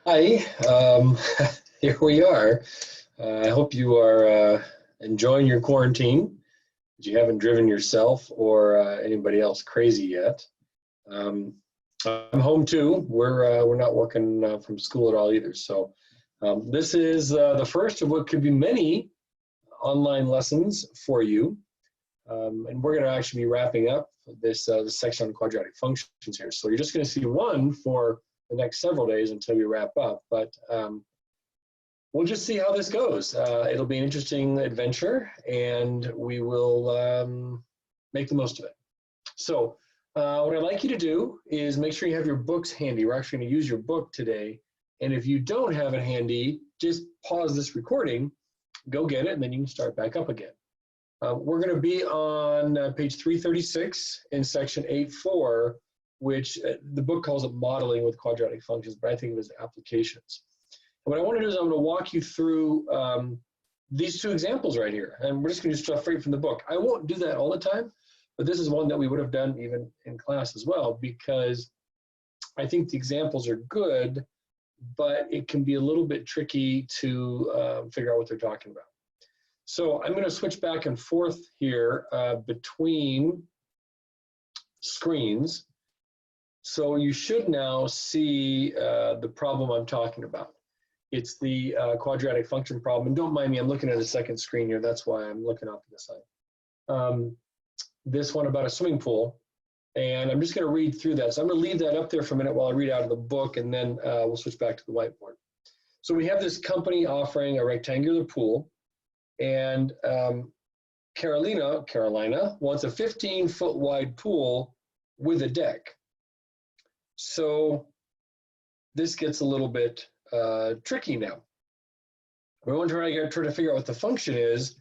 Hi, here we are. I hope you are enjoying your quarantine, that you haven't driven yourself or anybody else crazy yet. I'm home too. We're not working from school at all either. So this is the first of what could be many online lessons for you. And we're going to actually be wrapping up this section on quadratic functions here. So you're just going to see one for the next several days until we wrap up, but we'll just see how this goes. It'll be an interesting adventure, and we will make the most of it. So what I'd like you to do is make sure you have your books handy. We're actually going to use your book today, and if you don't have it handy, just pause this recording, go get it, and then you can start back up again. We're going to be on page 336 in section 8.4, which the book calls it modeling with quadratic functions, but I think of it as applications. And what I want to do is I'm going to walk you through these two examples right here, and we're just going to do stuff right from the book. I won't do that all the time, but this is one that we would have done even in class as well, because I think the examples are good, but it can be a little bit tricky to figure out what they're talking about. So I'm going to switch back and forth here between screens. So you should now see the problem I'm talking about. It's the quadratic function problem. And don't mind me, I'm looking at a second screen here. That's why I'm looking off to the side. This one about a swimming pool. And I'm just going to read through that. So I'm going to leave that up there for a minute while I read out of the book, and then we'll switch back to the whiteboard. So we have this company offering a rectangular pool. And Carolina wants a 15-foot wide pool with a deck. So this gets a little bit tricky now. We want to try to figure out what the function is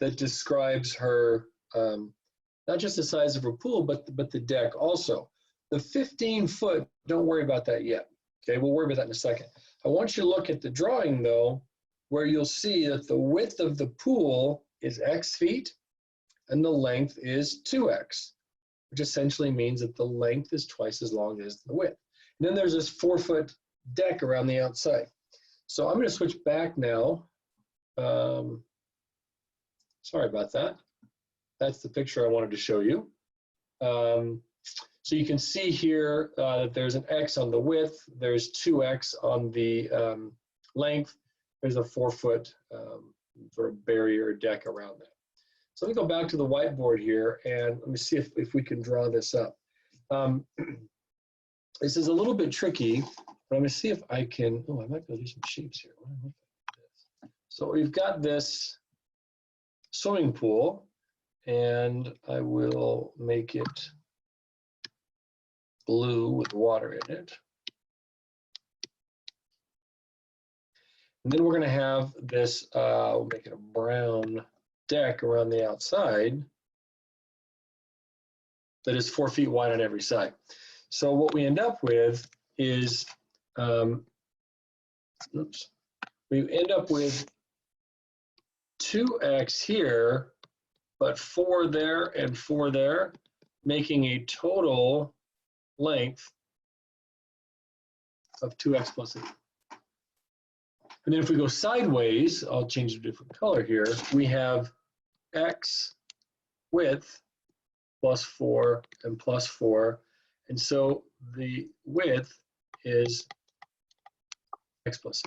that describes her, not just the size of her pool, but the deck also. The 15-foot, don't worry about that yet. Okay, we'll worry about that in a second. I want you to look at the drawing though, where you'll see that the width of the pool is x feet and the length is 2x, which essentially means that the length is twice as long as the width. And then there's this 4-foot deck around the outside. So I'm going to switch back now. Sorry about that. That's the picture I wanted to show you. So you can see here that there's an x on the width, there's 2x on the length, there's a 4-foot sort of barrier deck around that. So let me go back to the whiteboard here, and let me see if we can draw this up. This is a little bit tricky, but I'm going to see if I can, oh, I might be able to do some shapes here. So we've got this swimming pool, and I will make it blue with water in it. And then we're going to have this, we'll make it a brown deck around the outside that is 4 feet wide on every side. So what we end up with is, we end up with 2x here, but 4 there and 4 there, making a total length of 2x plus 8. And then if we go sideways, I'll change a different color here, we have x width plus 4 and plus 4. And so the width is x plus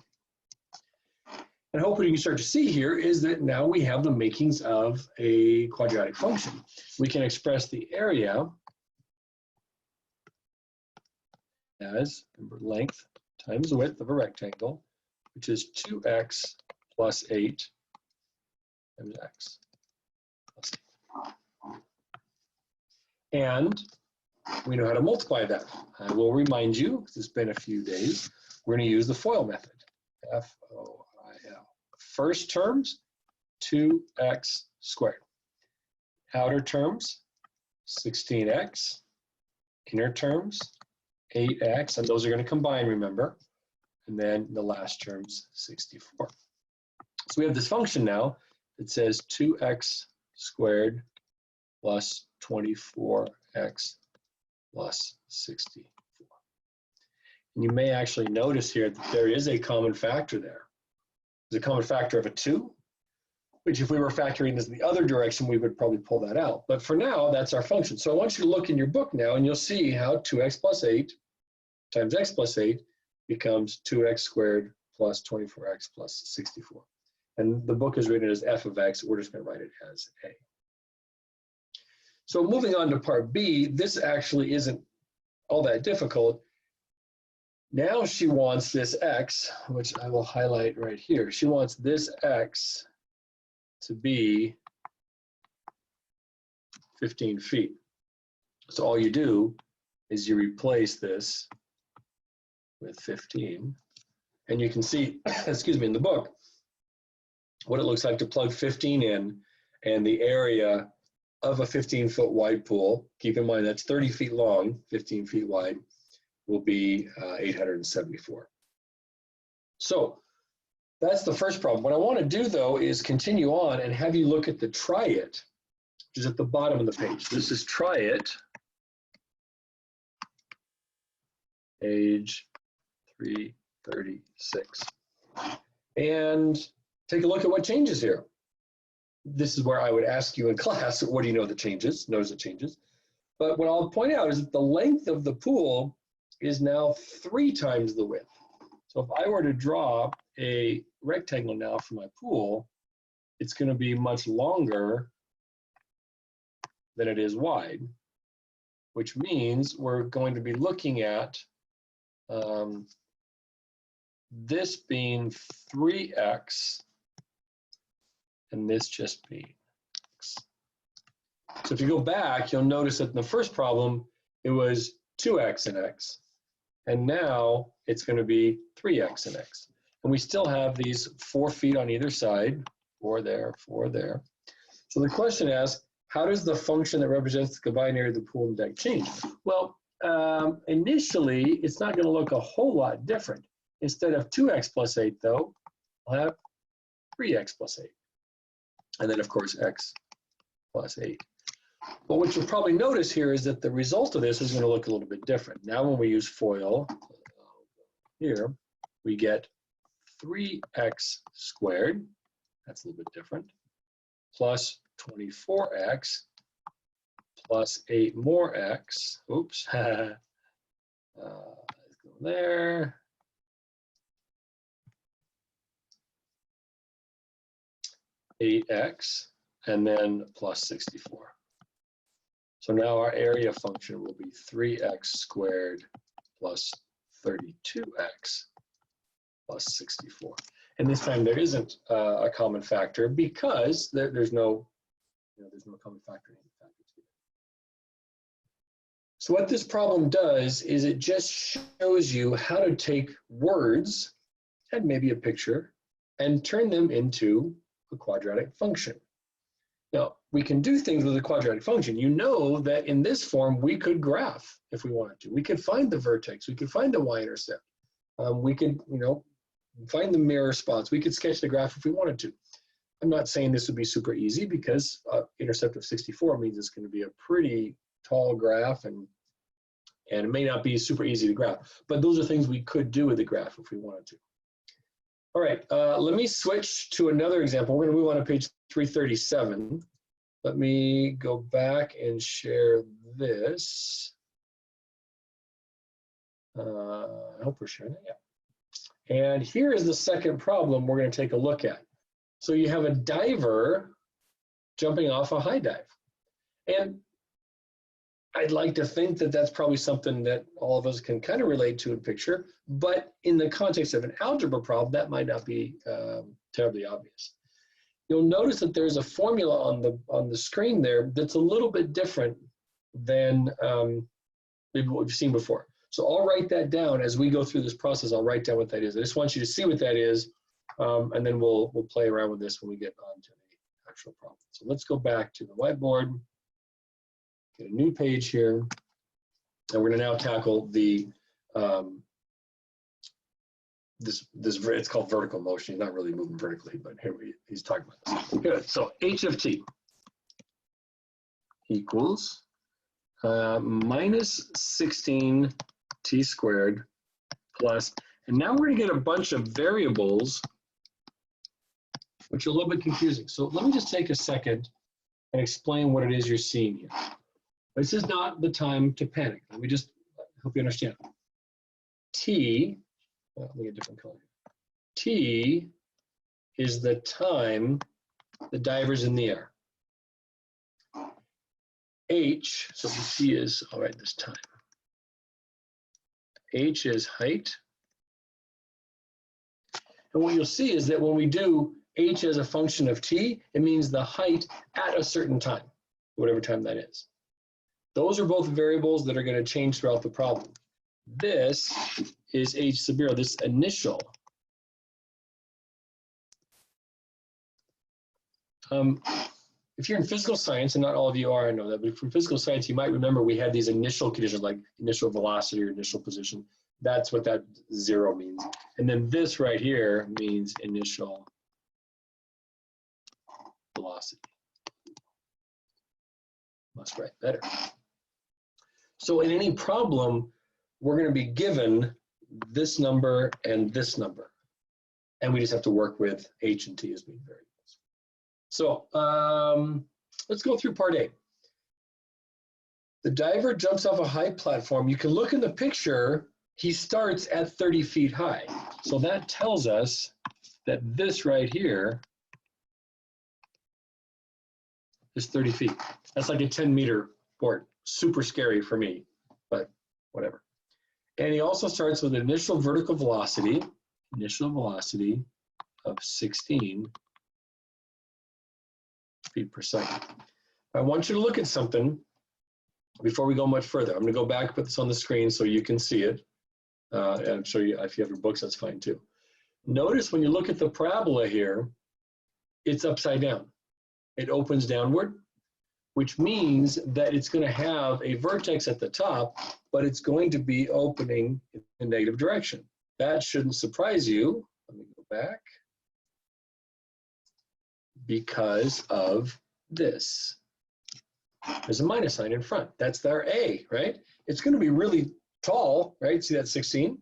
8. And hopefully you can start to see here is that now we have the makings of a quadratic function. We can express the area as length times width of a rectangle, which is 2x plus 8 times x plus 8. And we know how to multiply that. I will remind you, because it's been a few days, we're going to use the FOIL method, F-O-I-L. First terms, 2x squared. Outer terms, 16x. Inner terms, 8x, and those are going to combine, remember. And then the last term's 64. So we have this function now that says 2x squared plus 24x plus 64. You may actually notice here that there is a common factor there. There's a common factor of a 2, which if we were factoring this in the other direction, we would probably pull that out. But for now, that's our function. So I want you to look in your book now, and you'll see how 2x plus 8 times x plus 8 becomes 2x squared plus 24x plus 64. And the book is written as f of x. We're just going to write it as a. So moving on to part B, this actually isn't all that difficult. Now she wants this x, which I will highlight right here. She wants this x to be 15 feet. So all you do is you replace this with 15. And you can see, excuse me, in the book, what it looks like to plug 15 in, and the area of a 15-foot wide pool, keep in mind that's 30 feet long, 15 feet wide, will be 874. So that's the first problem. What I want to do, though, is continue on and have you look at the try it, which is at the bottom of the page. This is try it, page 336. And take a look at what changes here. This is where I would ask you in class, what do you know that changes? Notice it changes. But what I'll point out is that the length of the pool is now 3 times the width. So if I were to draw a rectangle now for my pool, it's going to be much longer than it is wide, which means we're going to be looking at this being 3x and this just being x. So if you go back, you'll notice that in the first problem, it was 2x and x. And now it's going to be 3x and x. And we still have these 4 feet on either side, 4 there, 4 there. So the question asks, how does the function that represents the combined area of the pool and deck change? Well, initially, it's not going to look a whole lot different. Instead of 2x plus 8, though, I'll have 3x plus 8. And then, of course, x plus 8. But what you'll probably notice here is that the result of this is going to look a little bit different. Now when we use FOIL, here, we get 3x squared, that's a little bit different, plus 24x, plus 8 more x, oops, let's go there, $8x, and then plus 64. So now our area function will be 3x squared plus 32x plus 64. And this time there isn't a common factor because there's no common factor in the factors here. So what this problem does is it just shows you how to take words and maybe a picture and turn them into a quadratic function. Now, we can do things with a quadratic function. You know that in this form, we could graph if we wanted to. We could find the vertex. We could find the y-intercept. We could, find the mirror spots. We could sketch the graph if we wanted to. I'm not saying this would be super easy because intercept of 64 means it's going to be a pretty tall graph and it may not be super easy to graph. But those are things we could do with the graph if we wanted to. All right, let me switch to another example. We're going to move on to page 337. Let me go back and share this. I hope we're sharing it, yeah. And here is the second problem we're going to take a look at. So you have a diver jumping off a high dive. And I'd like to think that that's probably something that all of us can kind of relate to in picture, but in the context of an algebra problem, that might not be terribly obvious. You'll notice that there's a formula on the screen there that's a little bit different than maybe what we've seen before. So I'll write that down as we go through this process. I'll write down what that is. I just want you to see what that is, and then we'll play around with this when we get on to the actual problem. So let's go back to the whiteboard. Get a new page here, and we're going to now tackle the it's called vertical motion. He's not really moving vertically, but here he's talking about this. Good. So h of t equals minus 16 t squared plus, and now we're going to get a bunch of variables, which are a little bit confusing. So let me just take a second and explain what it is you're seeing here. This is not the time to panic. Let me just help you understand. T, well, let me get a different color. T is the time the diver's in the air. H, so the T is, all right, this time. H is height. And what you'll see is that when we do H as a function of T, it means the height at a certain time, whatever time that is. Those are both variables that are going to change throughout the problem. This is H sub 0, this initial. If you're in physical science, and not all of you are, I know that, but from physical science, you might remember we had these initial conditions like initial velocity or initial position. That's what that 0 means. And then this right here means initial velocity. Must write better. So in any problem, we're going to be given this number and this number. And we just have to work with H and T as being variables. So let's go through part A. The diver jumps off a high platform. You can look in the picture, he starts at 30 feet high. So that tells us that this right here is 30 feet. That's like a 10-meter board. Super scary for me, but whatever. And he also starts with an initial vertical velocity of 16 feet per second. I want you to look at something before we go much further. I'm going to go back and put this on the screen so you can see it. And I'm sure if you have your books, that's fine too. Notice when you look at the parabola here, it's upside down. It opens downward, which means that it's going to have a vertex at the top, but it's going to be opening in the negative direction. That shouldn't surprise you. Let me go back. Because of this. There's a minus sign in front. That's our A, right? It's going to be really tall, right? See that 16?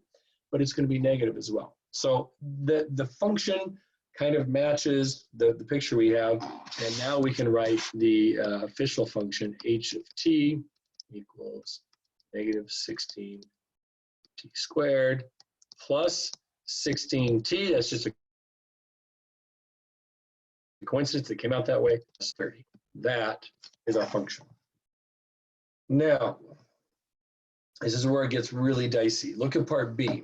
But it's going to be negative as well. So the function kind of matches the picture we have. And now we can write the official function h of t equals negative 16 t squared plus 16t. That's just a coincidence that came out that way. That's 30. That is our function. Now, this is where it gets really dicey. Look at part B.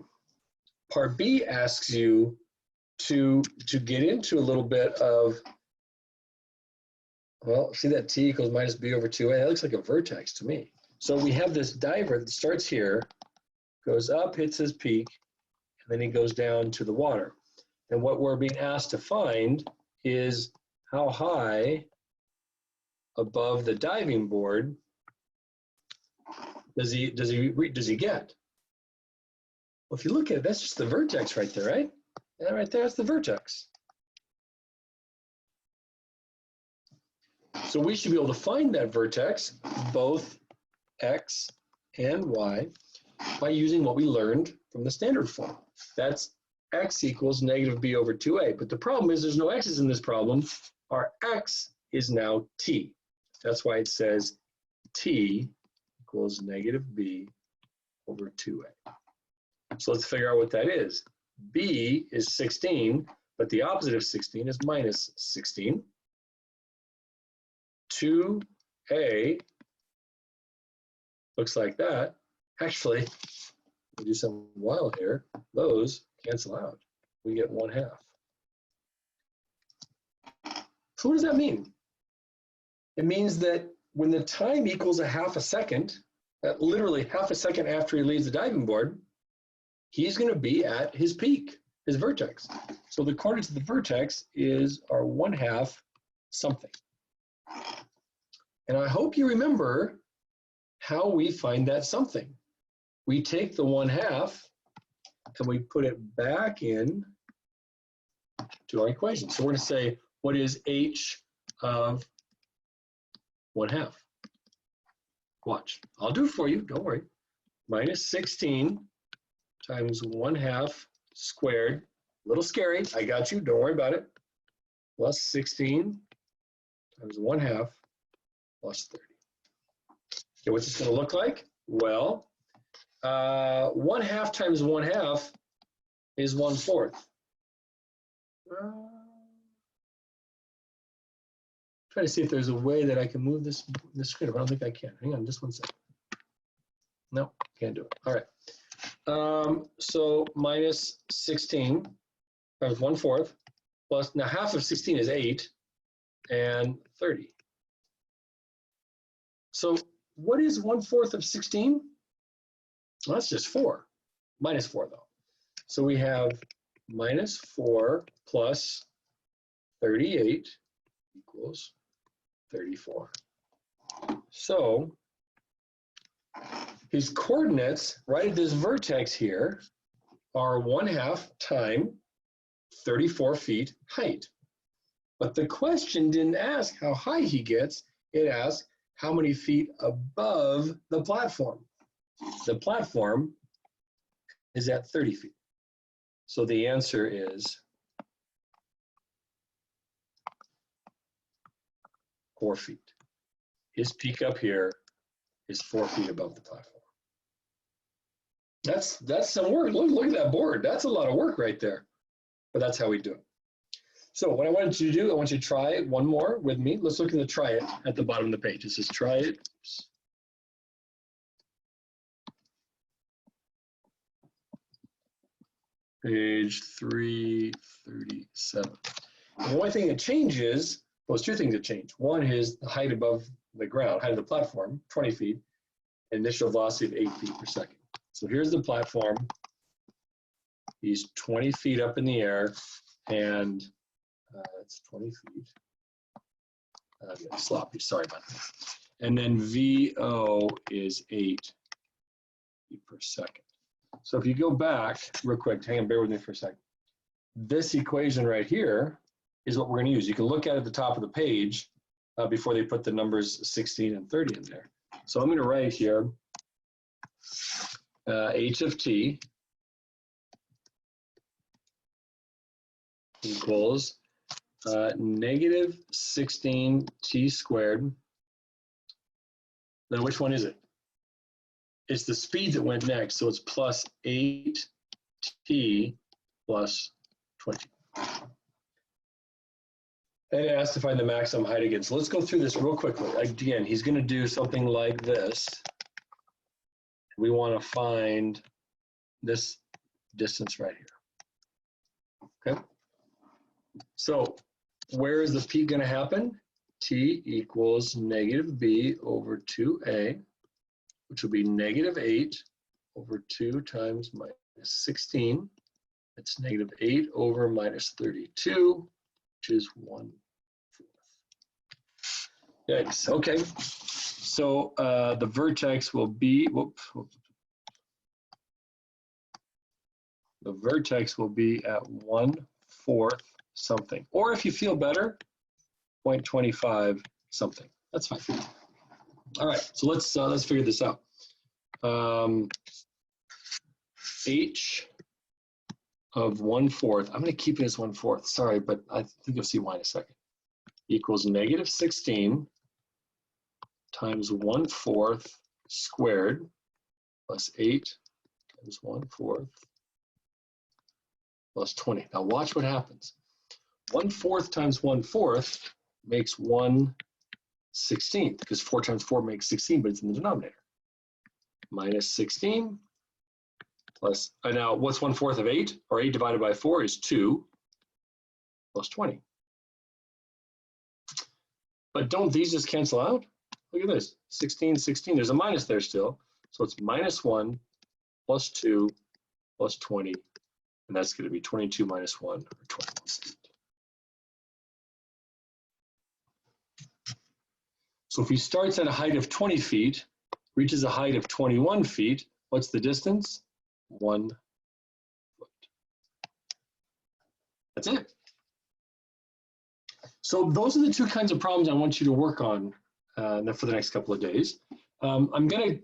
Part B asks you to get into a little bit of, well, see that t equals minus b over 2a? That looks like a vertex to me. So we have this diver that starts here, goes up, hits his peak, and then he goes down to the water. And what we're being asked to find is how high above the diving board does he get? Well, if you look at it, that's just the vertex right there, right? And right there, that's the vertex. So we should be able to find that vertex, both x and y, by using what we learned from the standard form. That's x equals negative b over 2a. But the problem is there's no x's in this problem. Our x is now t. That's why it says t equals negative b over 2a. So let's figure out what that is. B is 16, but the opposite of 16 is minus 16. 2a looks like that. Actually, we'll do something wild here. Those cancel out. We get 1/2. So what does that mean? It means that when the time equals a 1/2 second, literally 1/2 second after he leaves the diving board, he's going to be at his peak, his vertex. So the coordinates of the vertex is our 1/2 something. And I hope you remember how we find that something. We take the 1/2 and we put it back in to our equation. So we're going to say, what is h of 1/2? Watch. I'll do it for you. Don't worry. Minus 16 times 1/2 squared. A little scary, I got you, don't worry about it. Plus 16 times 1/2 plus 30. Okay, what's this going to look like? Well, 1/2 times 1/2 is 1/4. Try to see if there's a way that I can move this screen. I don't think I can. Hang on, just one second. No, can't do it. All right. So minus 16 times 1/4 plus, now half of 16 is 8 and 30. So what is 1/4 of 16? Well, that's just 4, minus 4 though. So we have minus 4 plus 38 equals 34. So his coordinates right at this vertex here are 1/2 times 34 feet height. But the question didn't ask how high he gets, it asked how many feet above the platform. The platform is at 30 feet. So the answer is 4 feet. His peak up here is 4 feet above the platform. That's some work. Look at that board. That's a lot of work right there. But that's how we do it. So what I wanted you to do, I want you to try it one more with me. Let's look at the try it at the bottom of the page. It says try it. Oops. Page 337. The only thing that changes, well, there's two things that change. One is the height above the ground, height of the platform, 20 feet, initial velocity of 8 feet per second. So here's the platform. He's 20 feet up in the air, and it's 20 feet. I'm getting sloppy, sorry about that. And then VO is 8 feet per second. So if you go back real quick, hang on, bear with me for a second. This equation right here is what we're going to use. You can look at it at the top of the page before they put the numbers 16 and 30 in there. So I'm going to write here h of t equals negative 16 t squared. Now, which one is it? It's the speed that went next, so it's plus 8t plus 20. And it asks to find the maximum height again. So let's go through this real quickly. Again, he's going to do something like this. We want to find this distance right here. Okay? So where is the peak going to happen? T equals negative b over 2a, which will be negative 8 over 2 times minus 16. It's negative 8 over minus 32, which is 1/4. Yikes. Okay. So the vertex will be, the vertex will be at 1/4 something. Or if you feel better, 0.25 something. That's fine. All right, so let's figure this out. H of 1/4, I'm going to keep it as 1/4. Sorry, but I think you'll see why in a second. Equals negative 16 times 1/4 squared plus 8 times 1/4 plus 20. Now watch what happens. 1/4 times 1/4 makes 1/16, because 4 times 4 makes 16, but it's in the denominator. Minus 16 plus, now what's 1/4 of 8? Or 8 divided by 4 is 2 plus 20. But don't these just cancel out? Look at this, 16, 16, there's a minus there still. So it's minus 1 plus 2 plus 20, and that's going to be 22 minus 1, or 21. So if he starts at a height of 20 feet, reaches a height of 21 feet, what's the distance? 1 foot. That's it. So those are the two kinds of problems I want you to work on for the next couple of days. I'm going to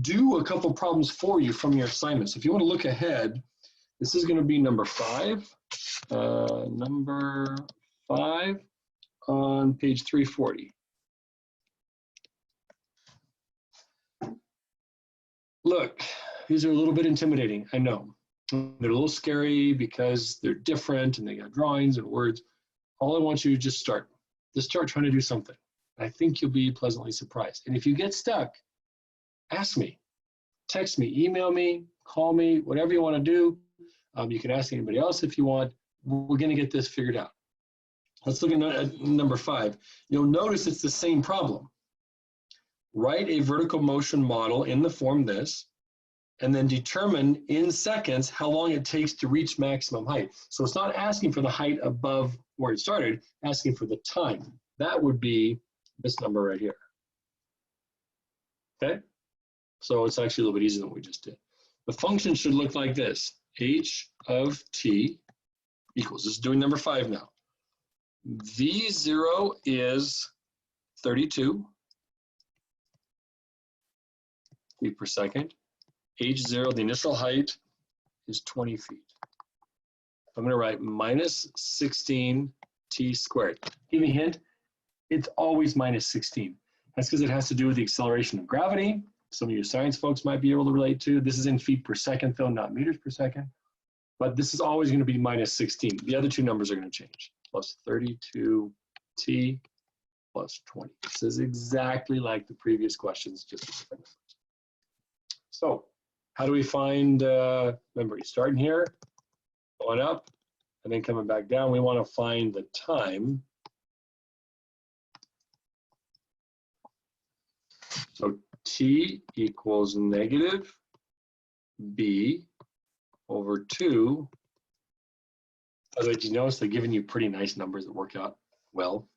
do a couple problems for you from your assignments. If you want to look ahead, this is going to be number 5. Number 5 on page 340. Look, these are a little bit intimidating, I know. They're a little scary because they're different and they got drawings and words. All I want you to just start. Just start trying to do something. I think you'll be pleasantly surprised. And if you get stuck, ask me, text me, email me, call me, whatever you want to do. You can ask anybody else if you want. We're going to get this figured out. Let's look at number 5. You'll notice it's the same problem. Write a vertical motion model in the form this, and then determine in seconds how long it takes to reach maximum height. So it's not asking for the height above where it started, asking for the time. That would be this number right here. Okay? So it's actually a little bit easier than what we just did. The function should look like this. H of t equals, this is doing number 5 now. V0 is 32 feet per second. H0, the initial height, is 20 feet. I'm going to write minus 16 t squared. Give me a hint. It's always minus 16. That's because it has to do with the acceleration of gravity. Some of you science folks might be able to relate to. This is in feet per second, though, not meters per second. But this is always going to be minus 16. The other two numbers are going to change. Plus 32t plus 20. This is exactly like the previous questions, just different numbers. So how do we find, remember, you start in here, going up, and then coming back down. We want to find the time. So t equals negative b over 2. By the way, did you notice they're giving you pretty nice numbers that work out well?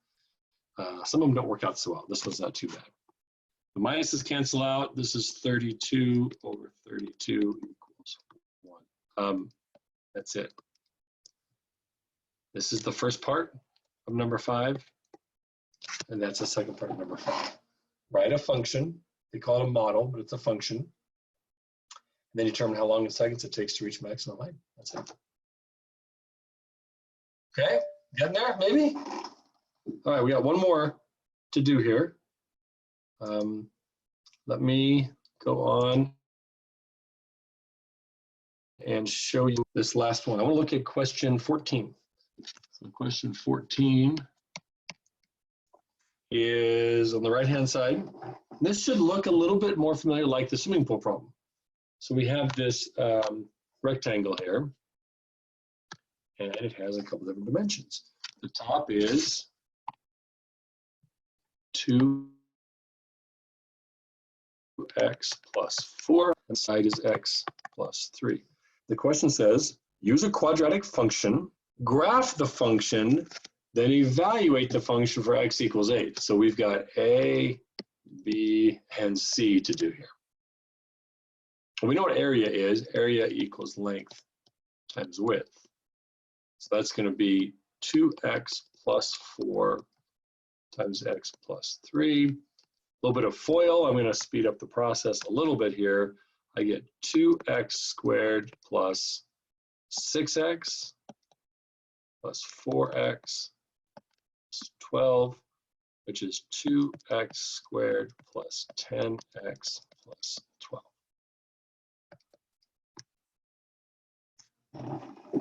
Some of them don't work out so well. This one's not too bad. The minuses cancel out. This is 32 over 32 equals 1. That's it. This is the first part of number 5, and that's the second part of number 5. Write a function. They call it a model, but it's a function. And then determine how long in seconds it takes to reach maximum height. That's it. Okay, getting there, maybe? All right, we got one more to do here. Let me go on and show you this last one. I want to look at question 14. So question 14 is on the right-hand side. This should look a little bit more familiar like the swimming pool problem. So we have this rectangle here, and it has a couple different dimensions. The top is 2x plus 4, and the side is x plus 3. The question says, use a quadratic function, graph the function, then evaluate the function for x equals 8. So we've got A, B, and C to do here. We know what area is. Area equals length times width. So that's going to be 2x plus 4 times x plus 3. A little bit of FOIL. I'm going to speed up the process a little bit here. I get 2x squared plus 6x plus 4x plus 12, which is 2x squared plus 10x plus 12.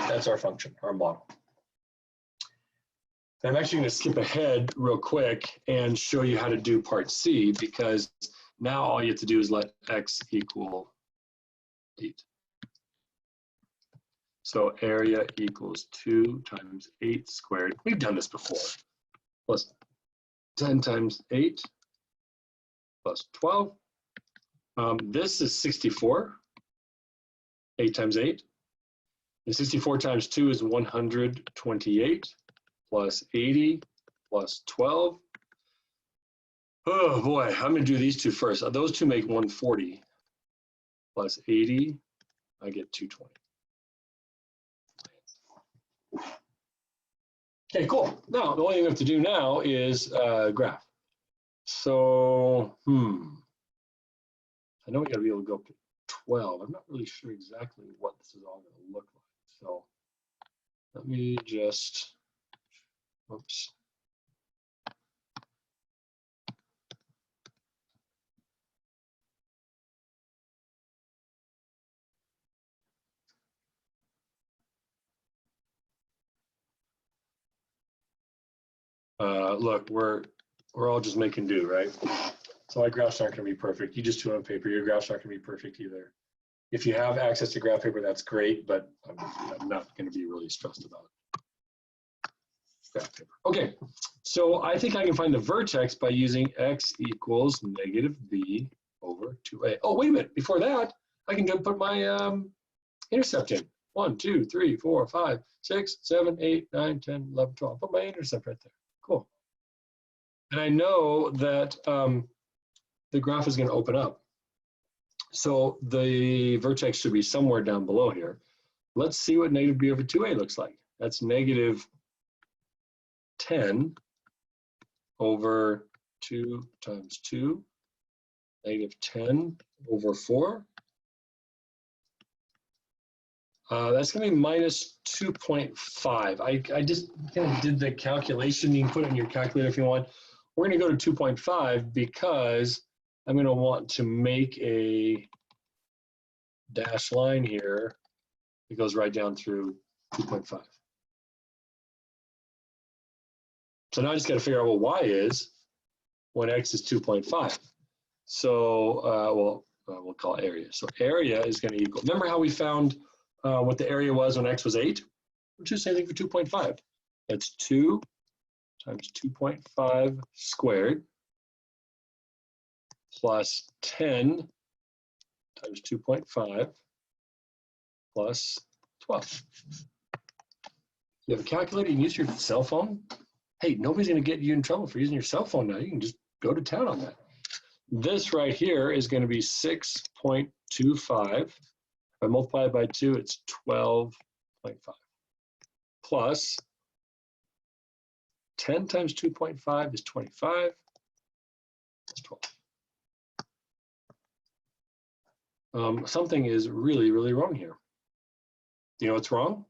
That's our function, our model. I'm actually going to skip ahead real quick and show you how to do part C, because now all you have to do is let x equal 8. So area equals 2 times 8 squared. We've done this before. Plus 10 times 8 plus 12. This is 64. 8 times 8. And 64 times 2 is 128 plus 80 plus 12. Oh boy, I'm going to do these two first. Those two make 140 plus 80. I get 220. Okay, cool. Now, the only thing we have to do now is graph. So, I know we got to be able to go up to 12. I'm not really sure exactly what this is all going to look like. So let me just, oops. Look, we're all just making do, right? So my graphs aren't going to be perfect. You just do it on paper. Your graphs aren't going to be perfect either. If you have access to graph paper, that's great, but I'm not going to be really stressed about graph paper. Okay, so I think I can find the vertex by using x equals negative b over 2a. Oh, wait a minute. Before that, I can go put my intercept in. 1, 2, 3, 4, 5, 6, 7, 8, 9, 10, 11, 12. Put my intercept right there. Cool. And I know that the graph is going to open up. So the vertex should be somewhere down below here. Let's see what negative b over 2a looks like. That's negative 10 over 2 times 2, negative 10 over 4. That's going to be minus 2.5. I just kind of did the calculation. You can put it in your calculator if you want. We're going to go to 2.5 because I'm going to want to make a dashed line here that goes right down through 2.5. So now I just got to figure out what y is when x is 2.5. So, we'll call it area. So area is going to equal, remember how we found what the area was when x was 8? We'll do the same thing for 2.5. That's 2 times 2.5 squared plus 10 times 2.5 plus 12. You have a calculator, you can use your cell phone. Hey, nobody's going to get you in trouble for using your cell phone now. You can just go to town on that. This right here is going to be 6.25. If I multiply it by 2, it's 12.5. Plus 10 times 2.5 is 25. That's 12. Something is really, really wrong here. Do you know what's wrong?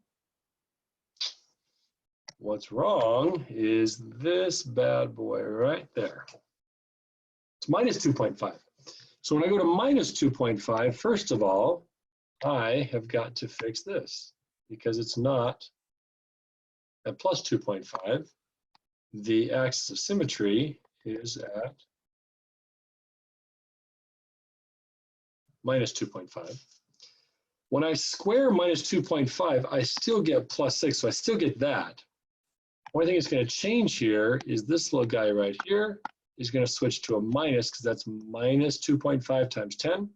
What's wrong is this bad boy right there. It's minus 2.5. So when I go to minus 2.5, first of all, I have got to fix this because it's not at plus 2.5. The axis of symmetry is at minus 2.5. When I square minus 2.5, I still get plus 6, so I still get that. One thing that's going to change here is this little guy right here is going to switch to a minus because that's minus 2.5 times 10.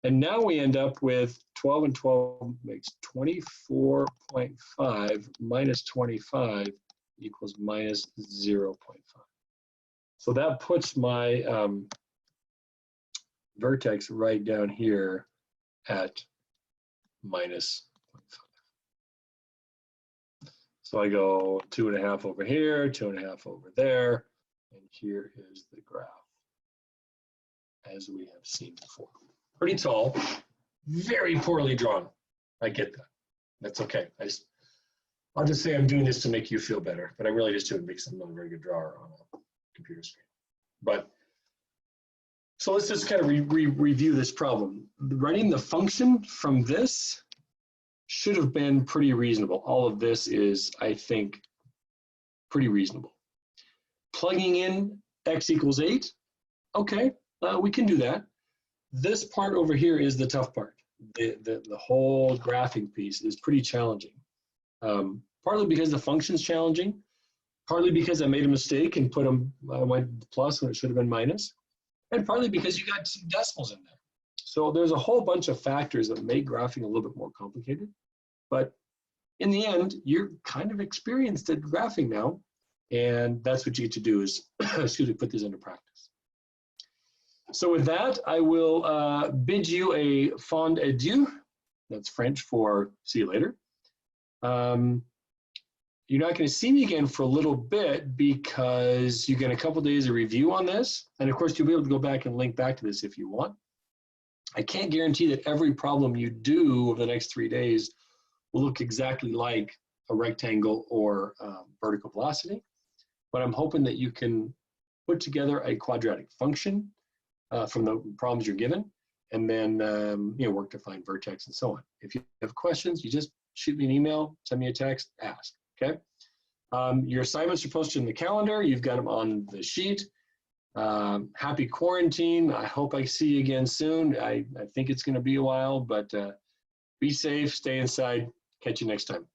And now we end up with 12 and 12 makes 24.5 minus 25 equals minus 0.5. So that puts my vertex right down here at minus 0.5. So I go 2.5 over here, 2.5 over there, and here is the graph as we have seen before. Pretty tall, very poorly drawn. I get that. That's okay. I'll just say I'm doing this to make you feel better, but I'm really just doing it because I'm not a very good drawer on a computer screen. But so let's just kind of review this problem. Writing the function from this should have been pretty reasonable. All of this is, I think, pretty reasonable. Plugging in x equals 8, okay, we can do that. This part over here is the tough part. The whole graphing piece is pretty challenging. Partly because the function's challenging, partly because I made a mistake and put I went plus when it should have been minus, and partly because you got some decimals in there. So there's a whole bunch of factors that make graphing a little bit more complicated. But in the end, you're kind of experienced at graphing now, and that's what you get to do is, excuse me, put this into practice. So with that, I will bid you a fond adieu. That's French for see you later. You're not going to see me again for a little bit because you get a couple days of review on this. And of course, you'll be able to go back and link back to this if you want. I can't guarantee that every problem you do over the next 3 days will look exactly like a rectangle or vertical velocity, but I'm hoping that you can put together a quadratic function from the problems you're given, and then work to find vertex and so on. If you have questions, you just shoot me an email, send me a text, ask, okay? Your assignments are posted in the calendar. You've got them on the sheet. Happy quarantine. I hope I see you again soon. I think it's going to be a while, but be safe, stay inside. Catch you next time.